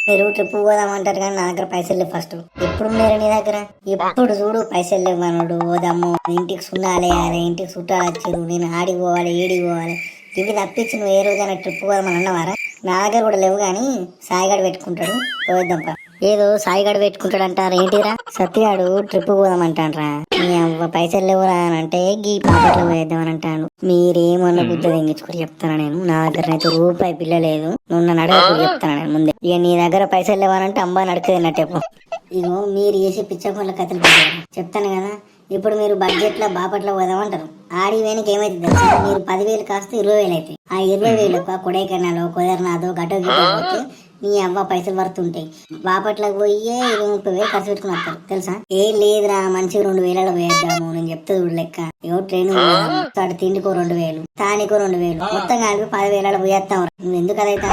మీరు ట్రిప్ పోదామంటారు కానీ నా దగ్గర పైసలు లేవు. ఫస్ట్ ఎప్పుడు మీరు నీ దగ్గర ఎప్పుడు చూడు పైసలు లేవు మనోడు. పోదాము ఇంటికి సున్నాలేయాలి, ఇంటికి చుట్టాలు వచ్చారు, నేను ఆడికి పోవాలి ఏడికి పోవాలి, ఇవి తప్పించి నువ్వు ఏ రోజైనా ట్రిప్ పోదామని అన్నవారా? నా దగ్గర కూడా లేవు కానీ సాయిగాడు పెట్టుకుంటాడు, పోయిద్దాంపా. ఏదో సాయిగాడు పెట్టుకుంటాడు అంటారు ఏంటిరా? సత్యగాడు ట్రిప్ పోదామంటాడ్రా. నీ అవ్వ పైసలు లేవురా అని అంటే గీ పాపట్లో పోయేద్దామని అంటాను. మీరేమన్నా బుద్ధ తెంగించుకుని చెప్తాను నేను. నా దగ్గర అయితే రూపాయి పిల్ల లేదు, నువ్వు నన్ను అడగకు చెప్తాను నేను ముందే. ఇక నీ దగ్గర పైసలు లేవనంటే అంబా నడకదన్నట్టేపో. ఇగో మీరు చేసే పిచ్చకొండ కథలు పెట్టారు చెప్తాను కదా. ఇప్పుడు మీరు బడ్జెట్ లో బాపట్ల పోదామంటారు. ఆడి వేనికి ఏమైతుంది తెలుసా? మీరు 10,000 కాస్త 20,000 అయితే ఆ 20,000 కొడైకెనాలో కొదర్నాథో గటో గిటో పోతే నీ అవ్వ పైసలు పడుతుంటాయి. బాపట్లకు పోయి 20-30,000 ఖర్చు పెట్టుకుని వస్తారు తెలుసా? ఏం లేదురా మంచిగా 2,000 పోయేద్దాము. నేను చెప్తే చూడు లెక్క. ఏవో ట్రైన్ తిండికో 2,000, తానికో 2,000, మొత్తం కలిపి 10,000 పోయేస్తాం. నువ్వు ఎందుకు అదైతే